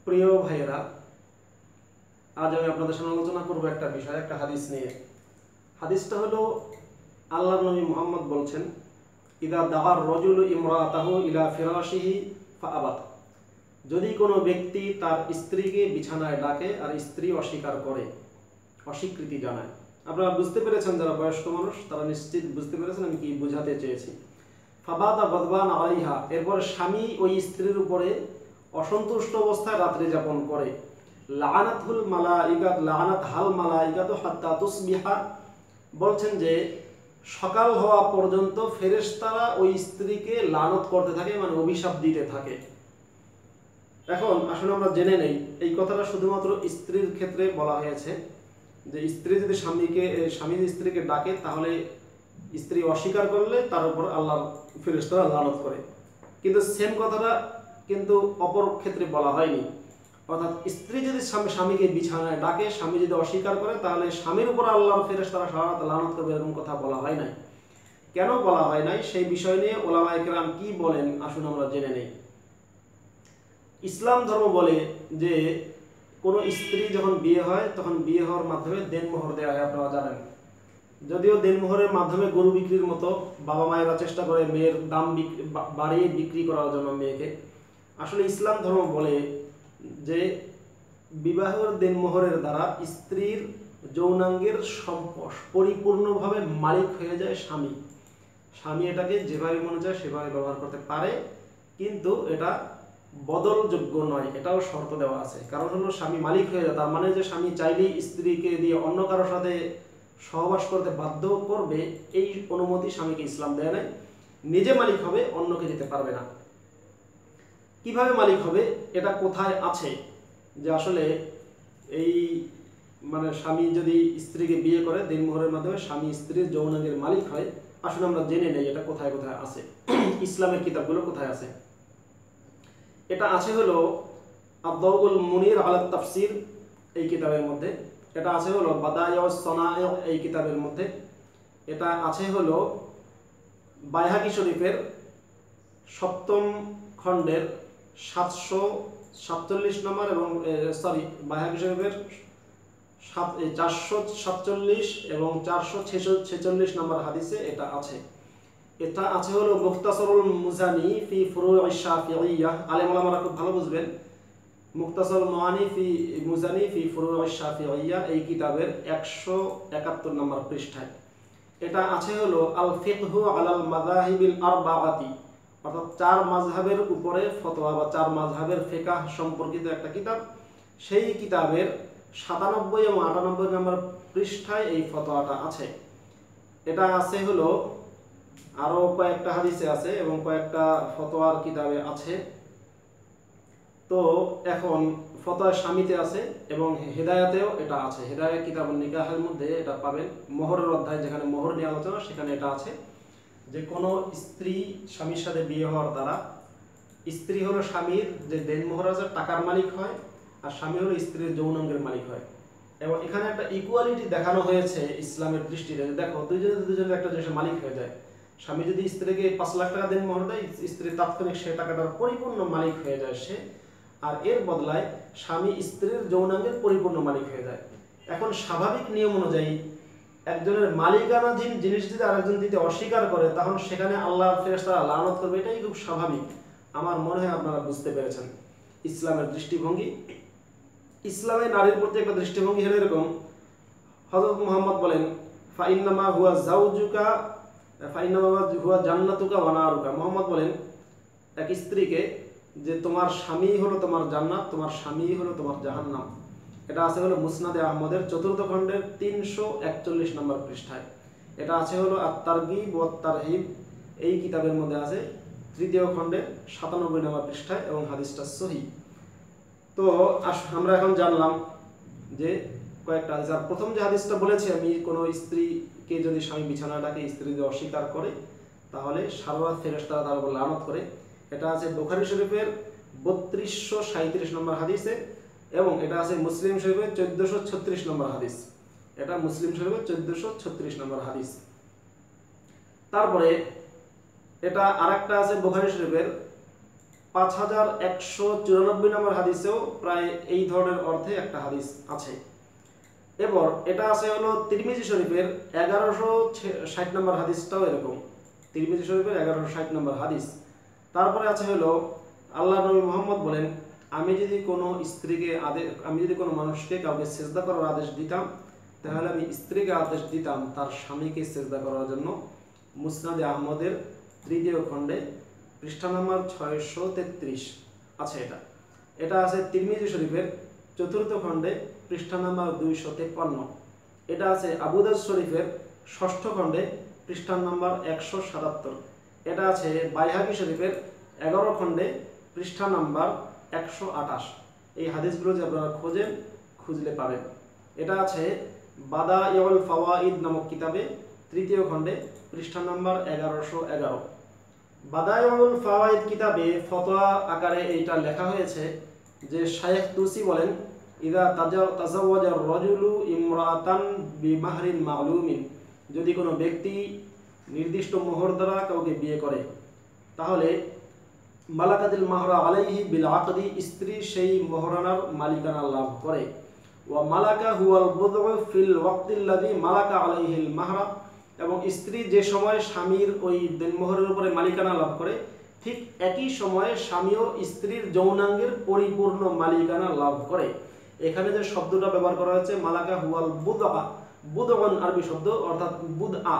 প্রিয় ভাইয়েরা, আজ আমি আপনাদের সামনে আলোচনা করব একটা বিষয়, একটা হাদিস নিয়ে। হাদিসটা হলো আল্লাহর নবী মুহাম্মদ বলছেন, ইদা দাআর রাজুলু ইমরাতাহু ইলা ফিরাশিহি ফাআবাত। যদি কোনো ব্যক্তি তার স্ত্রীকে বিছানায় ডাকে আর স্ত্রী অস্বীকার করে, অস্বীকৃতি জানায়। আপনারা বুঝতে পেরেছেন, যারা বয়স্ক মানুষ তারা নিশ্চিত বুঝতে পেরেছেন আমি কি বোঝাতে চেয়েছি। ফাবাতা গাদবান আলাইহা, এরপর স্বামী ওই স্ত্রীর উপরে অসন্তুষ্ট অবস্থায় রাত্রি যাপন করে। লাআনাতুল মালাইকাত লাআনাতহাল মালাইকাতু হাত্তা তুসবিহা, বলছেন যে সকাল হওয়া পর্যন্ত ফেরেশতারা ওই স্ত্রীকে লানত করতে থাকে, মানে অভিশাপ দিতে থাকে। এখন আসলে আমরা জেনে নেই, এই কথাটা শুধুমাত্র স্ত্রীর ক্ষেত্রে বলা হয়েছে, যে স্ত্রী যদি স্বামী স্ত্রীকে ডাকে তাহলে স্ত্রী অস্বীকার করলে তার উপর আল্লাহর ফেরেশতারা লানত করে। কিন্তু সেম কথাটা কিন্তু অপর ক্ষেত্রে বলা হয়নি। অর্থাৎ স্ত্রী যদি স্বামীকে বিছানায় ডাকে, স্বামী যদি অস্বীকার করে তাহলে স্বামীর উপর আল্লাহর ফেরেশতারা সারা রাত লানত করবে, এরকম কথা বলা হয় নাই। কেন বলা হয় নাই সেই বিষয় নিয়ে উলামায়ে কেরাম কি বলেন আসুন আমরা জেনে নেই। ইসলাম ধর্ম বলে যে কোনো স্ত্রী যখন বিয়ে হয় তখন বিয়ে হওয়ার মাধ্যমে দেনমোহর দেওয়া হয়, আপনারা জানেন। যদিও দেনমোহরের মাধ্যমে গরু বিক্রির মতো বাবা মায়েরা চেষ্টা করে মেয়ের দাম বাড়িয়ে বিক্রি করার জন্য মেয়েকে, আসলে ইসলাম ধর্ম বলে যে বিবাহের দেনমোহরের দ্বারা স্ত্রীর যৌনাঙ্গের পরিপূর্ণভাবে মালিক হয়ে যায় স্বামী। স্বামী এটাকে যেভাবে মনে চায় সেভাবে ব্যবহার করতে পারে, কিন্তু এটা বদলযোগ্য নয়, এটাও শর্ত দেওয়া আছে। কারণ হলো স্বামী মালিক হয়ে যায়, তার মানে যে স্বামী চাইলেই স্ত্রীকে দিয়ে অন্য কারোর সাথে সহবাস করতে বাধ্য করবে, এই অনুমতি স্বামীকে ইসলাম দেয় নাই। নিজে মালিক হবে, অন্যকে দিতে পারবে না। কিভাবে মালিক হবে, এটা কোথায় আছে যে আসলে এই মানে স্বামী যদি স্ত্রীকে বিয়ে করে দেনমোহরের মাধ্যমে স্বামী স্ত্রীর যৌনাঙ্গের মালিক হয়, আসলে আমরা জেনে নেই এটা কোথায় কোথায় আছে, ইসলামের কিতাবগুলো কোথায় আছে। এটা আছে হলো আদ-দাউল মুনির আলা তাফসির এই কিতাবের মধ্যে, এটা আছে হলো বাদায়াউস সানাঈ এই কিতাবের মধ্যে, এটা আছে হলো বাইহাকি শরীফের 7ম খণ্ডের 747 নম্বর এবং বাইহাকি শরীফের 447 এবং 446 নম্বর হাদিসে এটা আছে। এটা আছে হলো মুখতাসারুল মুজানি ফি ফুরুইশ শাফিঈয়্যাহ, আলেম ওলামারা খুব ভালো বুঝবেন। মুখতাসারুল মুজানি ফি ফুরুইশ শাফিঈয়্যাহ এই কিতাবের 171 নম্বর পৃষ্ঠায়। এটা আছে হলো আল ফিকহু আলাল মাযাহিবিল আরবাআতি, অর্থাৎ 4 মাযহাবের উপরে ফতোয়া বা 4 মাযহাবের ফিকহ সম্পর্কিত একটা কিতাব। সেই কিতাবের 97 এবং 98 নম্বর পৃষ্ঠায় এই ফতোয়াটা আছে। এটা আছে হলো আরো কয়েকটা হাদিসে আছে এবং কয়েকটা ফতোয়ার কিতাবে আছে। তো এখন ফতোয়া স্বামীতে আছে এবং হেদায়াতেও এটা আছে। হেদায়াত কিতাবুন নিকাহের মধ্যে এটা পাবেন, মোহরের অধ্যায় যেখানে মোহর নিয়ে আলোচনা সেখানে এটা আছে যে কোনো স্ত্রী স্বামীর সাথে বিয়ে হওয়ার দ্বারা স্ত্রী হলো স্বামীর যে দেনমোহর আছে টাকার মালিক হয়, আর স্বামী হলো স্ত্রীর যৌনাঙ্গের মালিক হয়। এবং এখানে একটা ইকুয়ালিটি দেখানো হয়েছে ইসলামের দৃষ্টিতে। দেখো দুজনের একটা জিনিসের মালিক হয়ে যায়। স্বামী যদি স্ত্রীকে 5 লাখ টাকা দেনমোহর দেয়, স্ত্রী তাৎক্ষণিক সে টাকাটার পরিপূর্ণ মালিক হয়ে যায় সে, আর এর বদলায় স্বামী স্ত্রীর যৌনাঙ্গের পরিপূর্ণ মালিক হয়ে যায়। এখন স্বাভাবিক নিয়ম অনুযায়ী একজনের মালিকানাধীন জিনিস যদি আরেকজন দিতে অস্বীকার করে, তখন সেখানে আল্লাহর ফেরেশতারা লানত করবে, এটাই খুব স্বাভাবিক। আমার মনে হয় আপনারা বুঝতে পেরেছেন ইসলামের দৃষ্টিভঙ্গি। ইসলামে নারীর প্রতি একটা দৃষ্টিভঙ্গি হলো এরকম, হযরত মুহাম্মদ বলেন ফাইন্নামা হুয়া জাওজুকা ফাইন্নামা হুয়া জান্নাতুকা ওয়া নারুকা। মুহাম্মদ বলেন এক স্ত্রীকে যে তোমার স্বামী হলো তোমার জান্নাত, তোমার স্বামী হলো তোমার জাহান্নাম। এটা আছে হলো মুসনাদে আহমদের 4th খণ্ডের 341 নম্বর পৃষ্ঠায়। এটা আছে হলো আত-তারগীব ওয়া তারহিব এই কিতাবের মধ্যে আছে 3য় খণ্ডের 97 নম্বর পৃষ্ঠায় এবং হাদিসটা সহিহ। তো আমরা এখন জানলাম যে কয়েকটা হাদিস। আর প্রথম যে হাদিসটা বলেছি আমি, কোনো স্ত্রীকে যদি স্বামী বিছানায় ডাকে, স্ত্রী যদি অস্বীকার করে তাহলে সারা রাত ফেরেশতারা তার উপর লানত করে। এটা আছে বুখারী শরীফের 3237 নম্বর হাদিসে এবং এটা আছে মুসলিম শরীফের 1436 নম্বর হাদিস। এটা মুসলিম শরীফের 1436 নম্বর হাদিস। তারপরে এটা আরেকটা আছে বুখারী শরীফের 5194 নম্বর হাদিসেও প্রায় এই ধরনের অর্থে একটা হাদিস আছে। এবার এটা আছে হলো তিরমিজি শরীফের 1160 নম্বর হাদিসটাও এরকম, তিরমিজি শরীফের 1160 নম্বর হাদিস। তারপরে আছে হলো আল্লাহর নবী মুহাম্মদ বলেন, আমি যদি কোনো মানুষকে কাউকে সিজদা করার আদেশ দিতাম, তাহলে আমি স্ত্রীকে আদেশ দিতাম তার স্বামীকে সিজদা করার জন্য। মুসনাদে আহমদের 3য় খণ্ডে পৃষ্ঠা নাম্বার 633 আছে। এটা আছে তিরমিজি শরীফের 4th খণ্ডে পৃষ্ঠা নাম্বার 253। এটা আছে আবু দাউদ শরীফের 6ষ্ঠ খণ্ডে পৃষ্ঠা নাম্বার 177। এটা আছে বাইহাকি শরীফের 11 খণ্ডে পৃষ্ঠা নাম্বার 128। এই হাদিসগুলো যে আপনারা খুঁজলে পাবেন। এটা আছে বাদায়াউল ফাওয়াইদ নামক কিতাবে 3য় খণ্ডে পৃষ্ঠা নাম্বার 1111। বাদায়াউল ফাওয়াইদ কিতাবে ফতোয়া আকারে এইটা লেখা হয়েছে যে শাইখ তুসি বলেন, ইদা তাজাওয়াজা রাজুলু ইমরাতান বিমাহরিন মালুমিন, যদি কোনো ব্যক্তি নির্দিষ্ট মোহর দ্বারা কাউকে বিয়ে করে, তাহলে মালাকাতিল মাহরা আলাইহি বিল আকদি, স্ত্রী সেই মোহরানার মালিকানা লাভ করে। ওয়া মালাকা হুয়াল বুদউ ফিল ওয়াক্তিল্লাযী মালাকা আলাইহিল মাহরা, এবং স্ত্রী যে সময় স্বামীর ওই দেনমোহরের উপরে মালিকানা লাভ করে, ঠিক একই সময়ে স্বামীও স্ত্রীর যৌনাঙ্গের পরিপূর্ণ মালিকানা লাভ করে। এখানে যে শব্দটা ব্যবহার করা হয়েছে মালাকা হুয়াল বুদআ, বুদআন আরবি শব্দ অর্থাৎ বুদআ।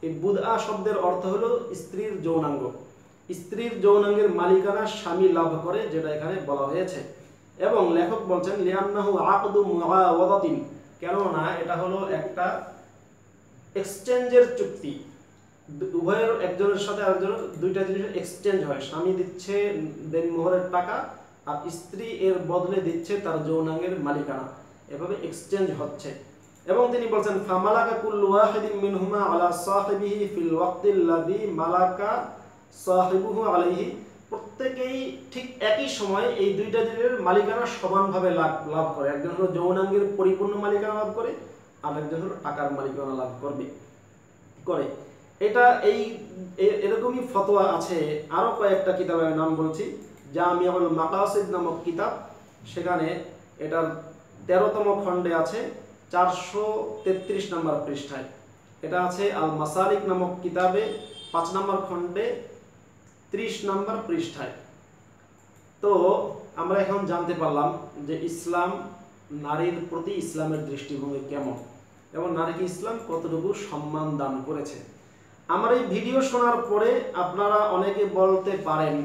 এই বুদআ শব্দের অর্থ হলো স্ত্রীর যৌনাঙ্গ। স্ত্রীর যৌনাঙ্গের মালিকানা স্বামী লাভ করে, যেটা এখানে বলা হয়েছে। এবং লেখক বলছেন লিআন্নাহু আকদু মুআওয়াদাতিন, কেননা এটা হলো একটা এক্সচেঞ্জের চুক্তি। উভয়ের একজনের সাথে আরেকজনের দুইটা জিনিসের এক্সচেঞ্জ হয়। স্বামী দিচ্ছে দেনমোহরের টাকা আর স্ত্রী এর বদলে দিচ্ছে তার যৌনাঙ্গের মালিকানা, এভাবে এক্সচেঞ্জ হচ্ছে। এবং তিনি বলছেন ফামালাকা কুল্লু ওয়াহিদিন মিনহুমা আলা সাহিবিহি ফিল ওয়াক্তিল্লাযী মালাকা সাহিবুহু আলাইহি, প্রত্যেকেই ঠিক একই সময়ে এই দুইটা জিনিসের মালিকানা সমানভাবে লাভ করে। একজন হলো যৌনাঙ্গের পরিপূর্ণ মালিকানা লাভ করে, আর একজন হলো টাকার মালিকানা লাভ করে। এটা এরকমই ফতোয়া আছে। আরো কয়েকটা কিতাবের নাম বলছি। জামিউল মাকাসিদ নামক কিতাব, সেখানে এটার 13তম খণ্ডে আছে 433 নম্বর পৃষ্ঠায়। এটা আছে আল মাসালিক নামক কিতাবে 5 নম্বর খণ্ডে 30 নম্বর পৃষ্ঠায়। তো আমরা এখন জানতে পারলাম যে ইসলাম নারীর প্রতি ইসলামের দৃষ্টিভঙ্গি কেমন এবং নারীকে ইসলাম কতটুকু সম্মান দান করেছে। আমার এই ভিডিও শোনার পরে আপনারা অনেকে বলতে পারেন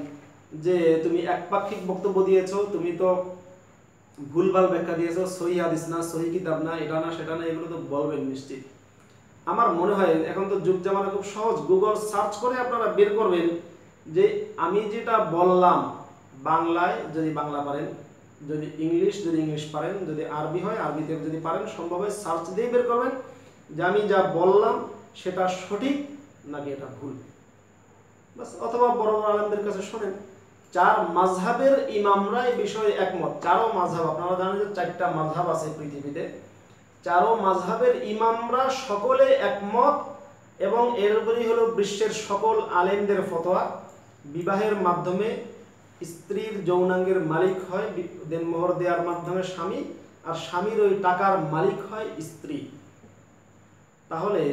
যে তুমি একপাক্ষিক বক্তব্য দিয়েছো, তুমি তো ভুলভাল ব্যাখ্যা দিয়েছো, সহি হাদিস না, সহি কিতাব না, এটা না সেটা না, এগুলো তো বলবেন নিশ্চিত। আমার মনে হয় এখন তো যুগ জামানা খুব সহজ, গুগল সার্চ করে আপনারা বের করবেন যে আমি যেটা বললাম, বাংলায় যদি বাংলা পারেন, যদি ইংলিশ পারেন, যদি আরবি হয় আরবিতে যদি পারেন, সম্ভব হয় সার্চ দিয়ে বের করবেন যে আমি যা বললাম সেটা সঠিক নাকি এটা ভুল। বাস, অথবা বড় বড় আলেমদের কাছে শোনেন। 4 মাযহাবের ইমামরা এই বিষয়ে একমত। 4 মাযহাব, আপনারা জানেন যে 4টা মাযহাব আছে পৃথিবীতে। 4 মাযহাবের ইমামরা সকলে একমত এবং এর উপরই হলো বিশ্বের সকল আলেমদের ফতোয়া। বিবাহের মাধ্যমে স্ত্রীর যৌনাঙ্গের মালিক হয় দেনমোহর দেওয়ার মাধ্যমে স্বামী, আর স্বামীর ওই টাকার মালিক হয় স্ত্রী। তাহলে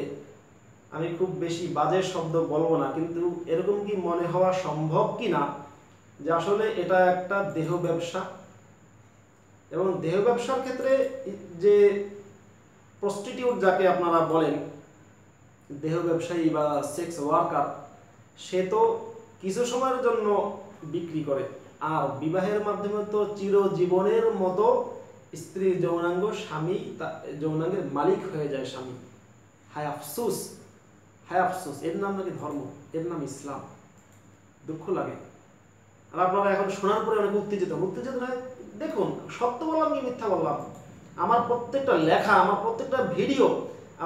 আমি খুব বেশি বাজে শব্দ বলবো না, কিন্তু এরকম কি মনে হওয়া সম্ভব কি না যে আসলে এটা একটা দেহ ব্যবসা, এবং দেহ ব্যবসার ক্ষেত্রে যে প্রস্টিটিউট যাকে আপনারা বলেন, দেহ ব্যবসায়ী বা সেক্স ওয়ার্কার, সে তো কিছু সময়ের জন্য বিক্রি করে, আর বিবাহের মাধ্যমে তো চিরজীবনের মতো স্ত্রীর যৌনাঙ্গ স্বামী যৌনাঙ্গের মালিক হয়ে যায় স্বামী। হায় আফসোস, হায় আফসোস, এর নাম নাকি ধর্ম, এর নাম ইসলাম। দুঃখ লাগে। আর আপনারা এখন শোনার পরে অনেক উত্তেজিত হয়। দেখুন, সত্য বললাম কি মিথ্যা বললাম, আমার প্রত্যেকটা লেখা, আমার প্রত্যেকটা ভিডিও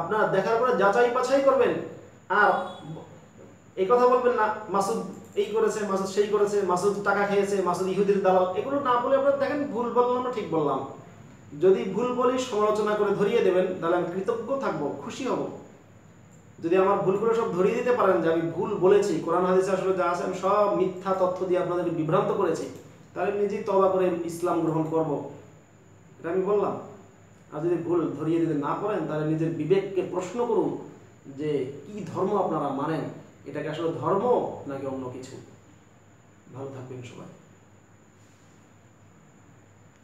আপনারা দেখার পরে যাচাই বাছাই করবেন। আর এই কথা বলবেন না মাসুদ এই করেছে, মাসুদ সেই করেছে, মাসুদ টাকা খেয়েছে, মাসুদ ইহুদির দালাল, এগুলো না বলে আপনারা দেখেন ভুল বললাম না ঠিক বললাম। যদি ভুল বলি সমালোচনা করে ধরিয়ে দেবেন, তাহলে আমি কৃতজ্ঞ থাকবো, খুশি হব যদি আমার ভুলগুলো সব ধরিয়ে দিতে পারেন যে আমি ভুল বলেছি, কোরআন হাদিসে আসলে যা আছে আমি সব মিথ্যা তথ্য দিয়ে আপনাদেরকে বিভ্রান্ত করেছি, তাহলে নিজেই তওবা করে ইসলাম গ্রহণ করব, এটা আমি বললাম। আর যদি ভুল ধরিয়ে দিতে না পারেন তাহলে নিজের বিবেককে প্রশ্ন করুন যে কি ধর্ম আপনারা মানেন, এটাকে আসলে ধর্ম নাকি অন্য কিছু। ভালো থাকবেন সবাই।